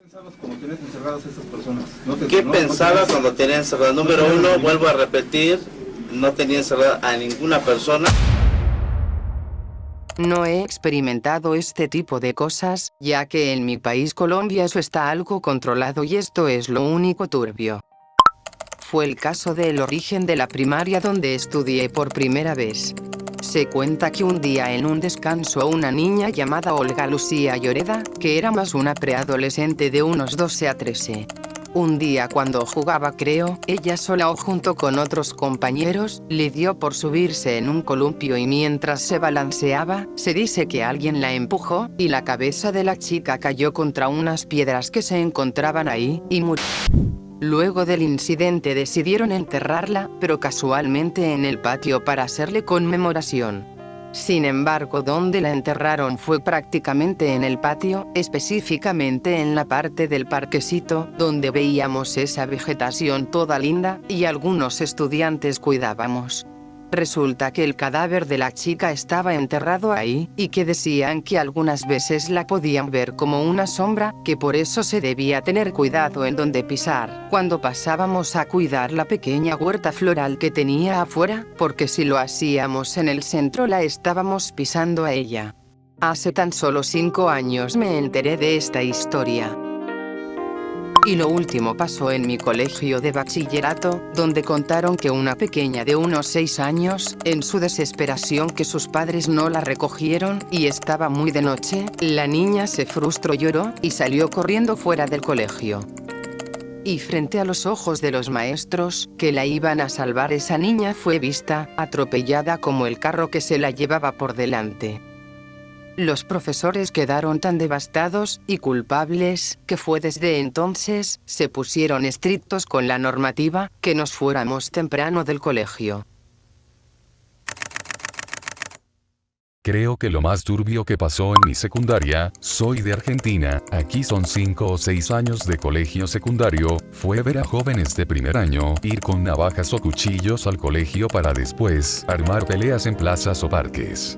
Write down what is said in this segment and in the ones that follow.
pensabas cuando tenías encerradas a esas personas? ¿Qué pensaba cuando tenía encerrada? Número uno, vuelvo a repetir, no tenía encerrada a ninguna persona. No he experimentado este tipo de cosas, ya que en mi país Colombia eso está algo controlado y esto es lo único turbio. Fue el caso del origen de la primaria donde estudié por primera vez. Se cuenta que un día en un descanso una niña llamada Olga Lucía Lloreda, que era más una preadolescente de unos 12 a 13. Un día cuando jugaba creo, ella sola o junto con otros compañeros, le dio por subirse en un columpio y mientras se balanceaba, se dice que alguien la empujó, y la cabeza de la chica cayó contra unas piedras que se encontraban ahí, y murió. Luego del incidente decidieron enterrarla, pero casualmente en el patio para hacerle conmemoración. Sin embargo, donde la enterraron fue prácticamente en el patio, específicamente en la parte del parquecito, donde veíamos esa vegetación toda linda, y algunos estudiantes cuidábamos. Resulta que el cadáver de la chica estaba enterrado ahí, y que decían que algunas veces la podían ver como una sombra, que por eso se debía tener cuidado en donde pisar, cuando pasábamos a cuidar la pequeña huerta floral que tenía afuera, porque si lo hacíamos en el centro la estábamos pisando a ella. Hace tan solo 5 años me enteré de esta historia. Y lo último pasó en mi colegio de bachillerato, donde contaron que una pequeña de unos 6 años, en su desesperación que sus padres no la recogieron, y estaba muy de noche, la niña se frustró, lloró, y salió corriendo fuera del colegio. Y frente a los ojos de los maestros, que la iban a salvar, esa niña fue vista, atropellada como el carro que se la llevaba por delante. Los profesores quedaron tan devastados y culpables, que fue desde entonces, se pusieron estrictos con la normativa, que nos fuéramos temprano del colegio. Creo que lo más turbio que pasó en mi secundaria, soy de Argentina, aquí son 5 o 6 años de colegio secundario, fue ver a jóvenes de primer año ir con navajas o cuchillos al colegio para después armar peleas en plazas o parques.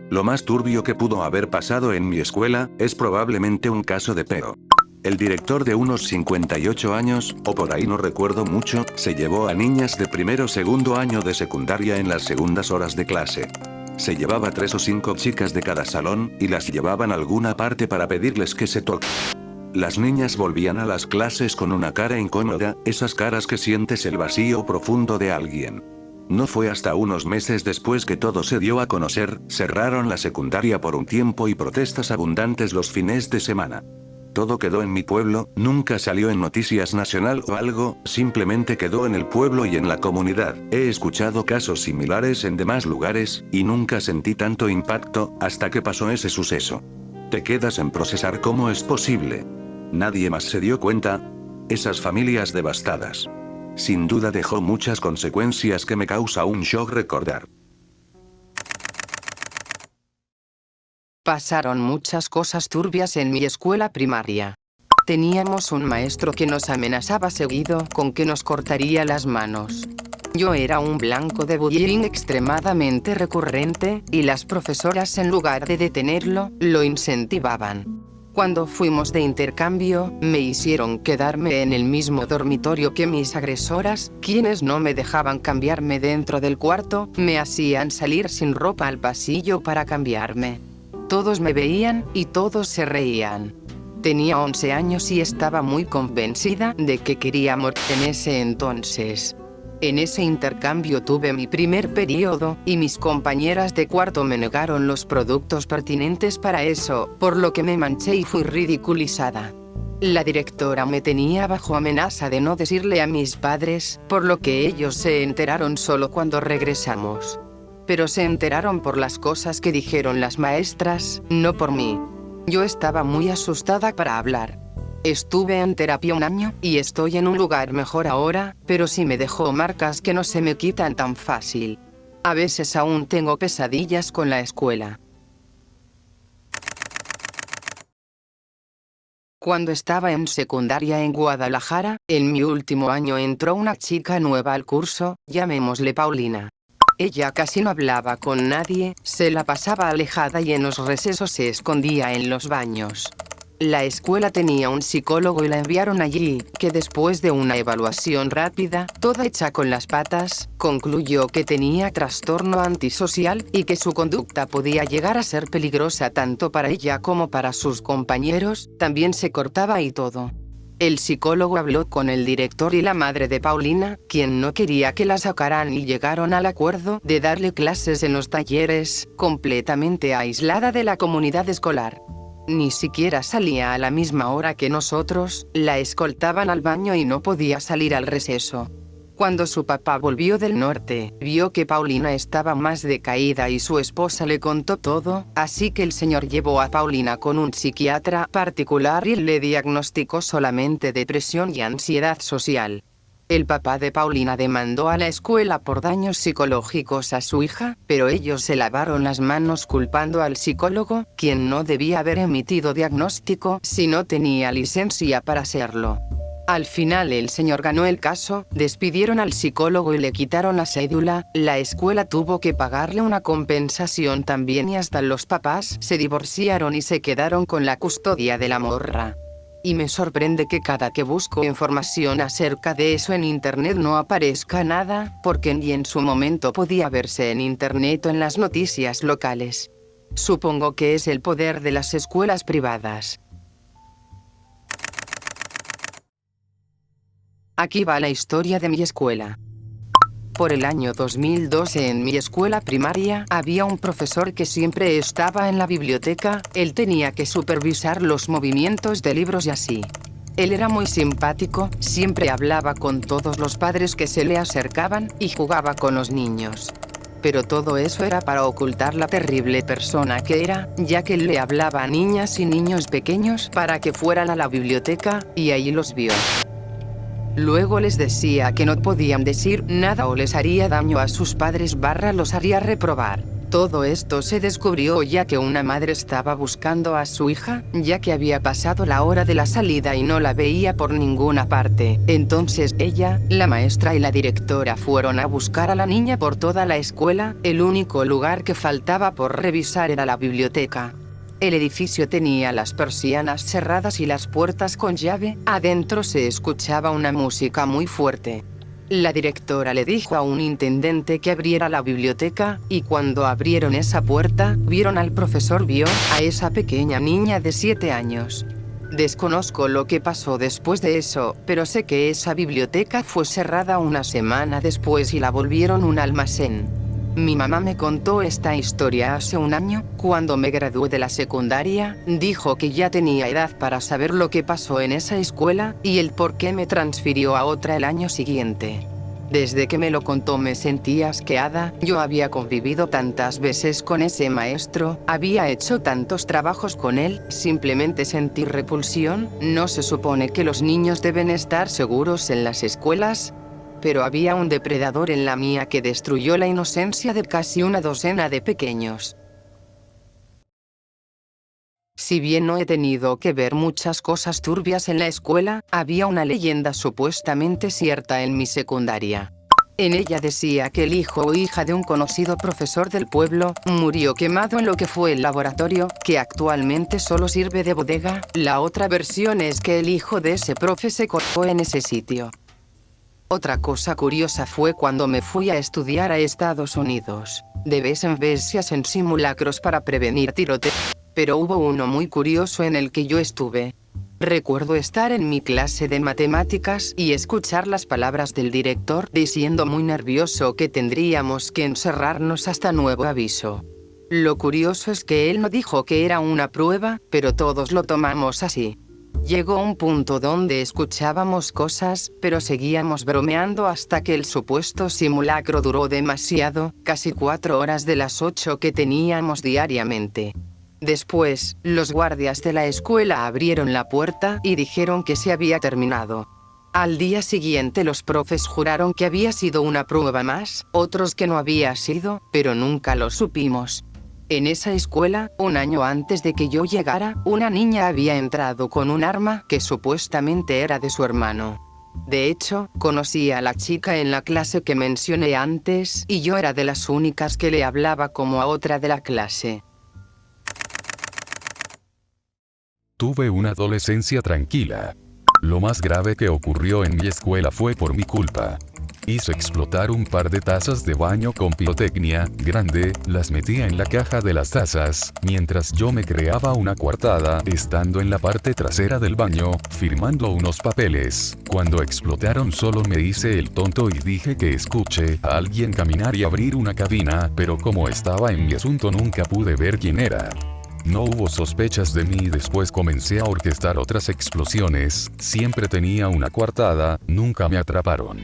Lo más turbio que pudo haber pasado en mi escuela, es probablemente un caso de peo. El director de unos 58 años, o por ahí no recuerdo mucho, se llevó a niñas de primero o segundo año de secundaria en las segundas horas de clase. Se llevaba 3 o 5 chicas de cada salón, y las llevaban a alguna parte para pedirles que se toquen. Las niñas volvían a las clases con una cara incómoda, esas caras que sientes el vacío profundo de alguien. No fue hasta unos meses después que todo se dio a conocer, cerraron la secundaria por un tiempo y protestas abundantes los fines de semana. Todo quedó en mi pueblo, nunca salió en noticias nacional o algo, simplemente quedó en el pueblo y en la comunidad. He escuchado casos similares en demás lugares, y nunca sentí tanto impacto, hasta que pasó ese suceso. Te quedas en procesar cómo es posible. Nadie más se dio cuenta. Esas familias devastadas. Sin duda dejó muchas consecuencias que me causa un shock recordar. Pasaron muchas cosas turbias en mi escuela primaria. Teníamos un maestro que nos amenazaba seguido con que nos cortaría las manos. Yo era un blanco de bullying extremadamente recurrente, y las profesoras en lugar de detenerlo, lo incentivaban. Cuando fuimos de intercambio, me hicieron quedarme en el mismo dormitorio que mis agresoras, quienes no me dejaban cambiarme dentro del cuarto, me hacían salir sin ropa al pasillo para cambiarme. Todos me veían, y todos se reían. Tenía 11 años y estaba muy convencida de que quería morir en ese entonces. En ese intercambio tuve mi primer periodo, y mis compañeras de cuarto me negaron los productos pertinentes para eso, por lo que me manché y fui ridiculizada. La directora me tenía bajo amenaza de no decirle a mis padres, por lo que ellos se enteraron solo cuando regresamos. Pero se enteraron por las cosas que dijeron las maestras, no por mí. Yo estaba muy asustada para hablar. Estuve en terapia 1 año, y estoy en un lugar mejor ahora, pero sí me dejó marcas que no se me quitan tan fácil. A veces aún tengo pesadillas con la escuela. Cuando estaba en secundaria en Guadalajara, en mi último año entró una chica nueva al curso, llamémosle Paulina. Ella casi no hablaba con nadie, se la pasaba alejada y en los recesos se escondía en los baños. La escuela tenía un psicólogo y la enviaron allí, que después de una evaluación rápida, toda hecha con las patas, concluyó que tenía trastorno antisocial y que su conducta podía llegar a ser peligrosa tanto para ella como para sus compañeros, también se cortaba y todo. El psicólogo habló con el director y la madre de Paulina, quien no quería que la sacaran y llegaron al acuerdo de darle clases en los talleres, completamente aislada de la comunidad escolar. Ni siquiera salía a la misma hora que nosotros, la escoltaban al baño y no podía salir al receso. Cuando su papá volvió del norte, vio que Paulina estaba más decaída y su esposa le contó todo, así que el señor llevó a Paulina con un psiquiatra particular y le diagnosticó solamente depresión y ansiedad social. El papá de Paulina demandó a la escuela por daños psicológicos a su hija, pero ellos se lavaron las manos culpando al psicólogo, quien no debía haber emitido diagnóstico si no tenía licencia para hacerlo. Al final el señor ganó el caso, despidieron al psicólogo y le quitaron la cédula, la escuela tuvo que pagarle una compensación también y hasta los papás se divorciaron y se quedaron con la custodia de la morra. Y me sorprende que cada que busco información acerca de eso en internet no aparezca nada, porque ni en su momento podía verse en internet o en las noticias locales. Supongo que es el poder de las escuelas privadas. Aquí va la historia de mi escuela. Por el año 2012 en mi escuela primaria había un profesor que siempre estaba en la biblioteca, él tenía que supervisar los movimientos de libros y así. Él era muy simpático, siempre hablaba con todos los padres que se le acercaban y jugaba con los niños. Pero todo eso era para ocultar la terrible persona que era, ya que él le hablaba a niñas y niños pequeños para que fueran a la biblioteca, y ahí los vio. Luego les decía que no podían decir nada o les haría daño a sus padres / los haría reprobar. Todo esto se descubrió ya que una madre estaba buscando a su hija, ya que había pasado la hora de la salida y no la veía por ninguna parte. Entonces ella, la maestra y la directora fueron a buscar a la niña por toda la escuela, el único lugar que faltaba por revisar era la biblioteca. El edificio tenía las persianas cerradas y las puertas con llave, adentro se escuchaba una música muy fuerte. La directora le dijo a un intendente que abriera la biblioteca, y cuando abrieron esa puerta, vieron al profesor, vio a esa pequeña niña de 7 años. Desconozco lo que pasó después de eso, pero sé que esa biblioteca fue cerrada una semana después y la volvieron un almacén. Mi mamá me contó esta historia hace un año, cuando me gradué de la secundaria, dijo que ya tenía edad para saber lo que pasó en esa escuela, y el por qué me transfirió a otra el año siguiente. Desde que me lo contó me sentí asqueada, yo había convivido tantas veces con ese maestro, había hecho tantos trabajos con él, simplemente sentí repulsión. ¿No se supone que los niños deben estar seguros en las escuelas? Pero había un depredador en la mía que destruyó la inocencia de casi una docena de pequeños. Si bien no he tenido que ver muchas cosas turbias en la escuela, había una leyenda supuestamente cierta en mi secundaria. En ella decía que el hijo o hija de un conocido profesor del pueblo murió quemado en lo que fue el laboratorio, que actualmente solo sirve de bodega. La otra versión es que el hijo de ese profe se cortó en ese sitio. Otra cosa curiosa fue cuando me fui a estudiar a Estados Unidos. De vez en vez se hacen simulacros para prevenir tiroteos, pero hubo uno muy curioso en el que yo estuve. Recuerdo estar en mi clase de matemáticas y escuchar las palabras del director diciendo muy nervioso que tendríamos que encerrarnos hasta nuevo aviso. Lo curioso es que él no dijo que era una prueba, pero todos lo tomamos así. Llegó un punto donde escuchábamos cosas, pero seguíamos bromeando hasta que el supuesto simulacro duró demasiado, casi 4 horas de las 8 que teníamos diariamente. Después, los guardias de la escuela abrieron la puerta y dijeron que se había terminado. Al día siguiente los profes juraron que había sido una prueba más, otros que no había sido, pero nunca lo supimos. En esa escuela, un año antes de que yo llegara, una niña había entrado con un arma que supuestamente era de su hermano. De hecho, conocí a la chica en la clase que mencioné antes y yo era de las únicas que le hablaba como a otra de la clase. Tuve una adolescencia tranquila. Lo más grave que ocurrió en mi escuela fue por mi culpa. Hice explotar un par de tazas de baño con pirotecnia grande, las metía en la caja de las tazas, mientras yo me creaba una coartada, estando en la parte trasera del baño, firmando unos papeles. Cuando explotaron solo me hice el tonto y dije que escuché a alguien caminar y abrir una cabina, pero como estaba en mi asunto nunca pude ver quién era. No hubo sospechas de mí y después comencé a orquestar otras explosiones, siempre tenía una coartada, nunca me atraparon.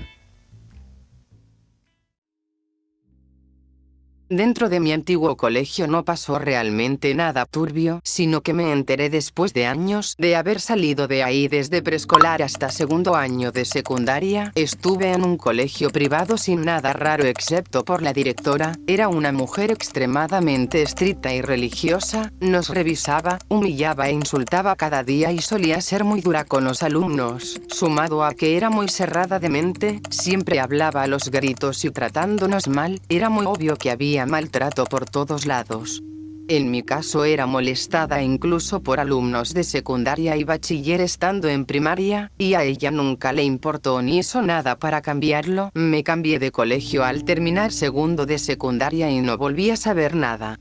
Dentro de mi antiguo colegio no pasó realmente nada turbio, sino que me enteré después de años de haber salido de ahí. Desde preescolar hasta segundo año de secundaria, estuve en un colegio privado sin nada raro excepto por la directora. Era una mujer extremadamente estricta y religiosa, nos revisaba, humillaba e insultaba cada día y solía ser muy dura con los alumnos, sumado a que era muy cerrada de mente, siempre hablaba a los gritos y tratándonos mal. Era muy obvio que había maltrato por todos lados. En mi caso era molestada incluso por alumnos de secundaria y bachiller estando en primaria, y a ella nunca le importó ni hizo nada para cambiarlo. Me cambié de colegio al terminar segundo de secundaria y no volví a saber nada.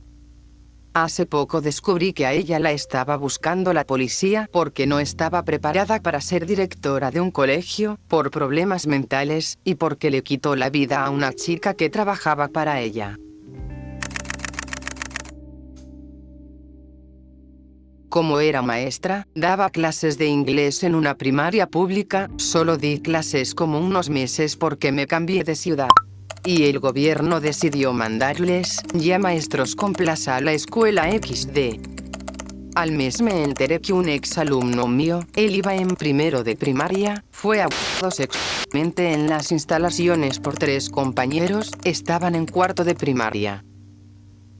Hace poco descubrí que a ella la estaba buscando la policía porque no estaba preparada para ser directora de un colegio, por problemas mentales, y porque le quitó la vida a una chica que trabajaba para ella. Como era maestra, daba clases de inglés en una primaria pública, solo di clases como unos meses porque me cambié de ciudad. Y el gobierno decidió mandarles ya maestros con plaza a la escuela XD. Al mes me enteré que un exalumno mío, él iba en primero de primaria, fue abusado sexualmente en las instalaciones por 3 compañeros, estaban en cuarto de primaria.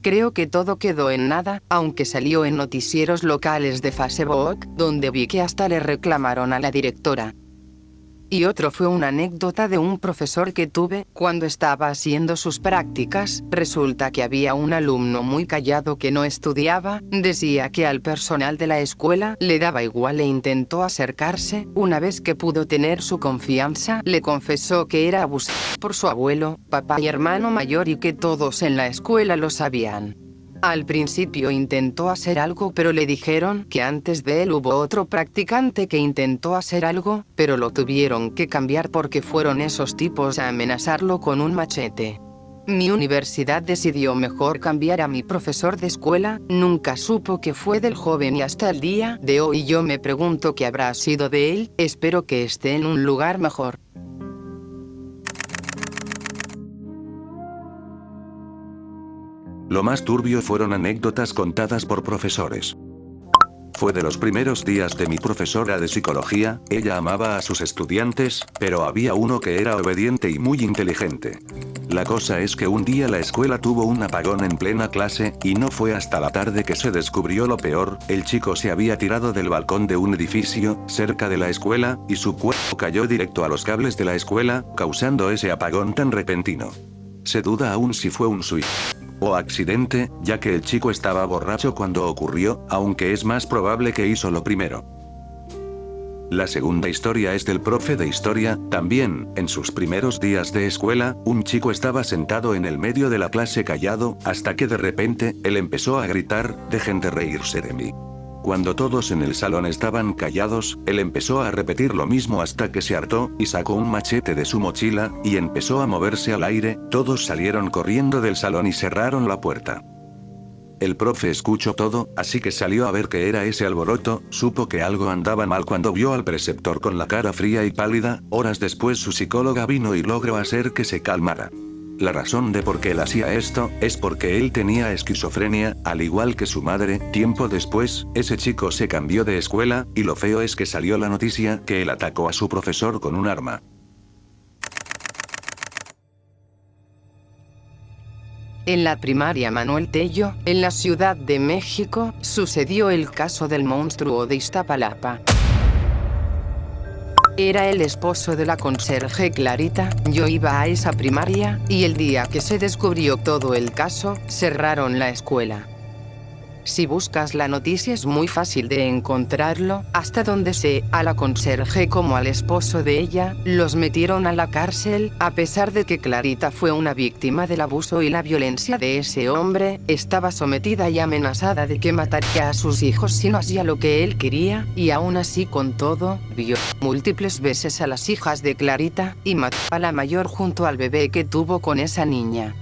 Creo que todo quedó en nada, aunque salió en noticieros locales de Facebook, donde vi que hasta le reclamaron a la directora. Y otro fue una anécdota de un profesor que tuve cuando estaba haciendo sus prácticas. Resulta que había un alumno muy callado que no estudiaba, decía que al personal de la escuela le daba igual e intentó acercarse. Una vez que pudo tener su confianza, le confesó que era abusado por su abuelo, papá y hermano mayor y que todos en la escuela lo sabían. Al principio intentó hacer algo, pero le dijeron que antes de él hubo otro practicante que intentó hacer algo, pero lo tuvieron que cambiar porque fueron esos tipos a amenazarlo con un machete. Mi universidad decidió mejor cambiar a mi profesor de escuela, nunca supo qué fue del joven y hasta el día de hoy yo me pregunto qué habrá sido de él. Espero que esté en un lugar mejor. Lo más turbio fueron anécdotas contadas por profesores. Fue de los primeros días de mi profesora de psicología, ella amaba a sus estudiantes, pero había uno que era obediente y muy inteligente. La cosa es que un día la escuela tuvo un apagón en plena clase, y no fue hasta la tarde que se descubrió lo peor. El chico se había tirado del balcón de un edificio, cerca de la escuela, y su cuerpo cayó directo a los cables de la escuela, causando ese apagón tan repentino. Se duda aún si fue un suicidio o accidente, ya que el chico estaba borracho cuando ocurrió, aunque es más probable que hizo lo primero. La segunda historia es del profe de historia. También, en sus primeros días de escuela, un chico estaba sentado en el medio de la clase callado, hasta que de repente, él empezó a gritar: "Dejen de reírse de mí". Cuando todos en el salón estaban callados, él empezó a repetir lo mismo hasta que se hartó, y sacó un machete de su mochila, y empezó a moverse al aire. Todos salieron corriendo del salón y cerraron la puerta. El profe escuchó todo, así que salió a ver qué era ese alboroto. Supo que algo andaba mal cuando vio al preceptor con la cara fría y pálida. Horas después su psicóloga vino y logró hacer que se calmara. La razón de por qué él hacía esto, es porque él tenía esquizofrenia, al igual que su madre. Tiempo después, ese chico se cambió de escuela, y lo feo es que salió la noticia que él atacó a su profesor con un arma. En la primaria Manuel Tello, en la Ciudad de México, sucedió el caso del monstruo de Iztapalapa. Era el esposo de la conserje Clarita. Yo iba a esa primaria, y el día que se descubrió todo el caso, cerraron la escuela. Si buscas la noticia es muy fácil de encontrarlo, hasta donde sé, a la conserje como al esposo de ella, los metieron a la cárcel, a pesar de que Clarita fue una víctima del abuso y la violencia de ese hombre, estaba sometida y amenazada de que mataría a sus hijos si no hacía lo que él quería, y aún así con todo, vio múltiples veces a las hijas de Clarita, y mató a la mayor junto al bebé que tuvo con esa niña.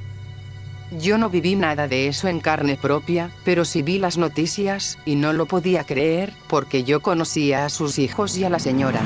Yo no viví nada de eso en carne propia, pero sí vi las noticias, y no lo podía creer, porque yo conocía a sus hijos y a la señora.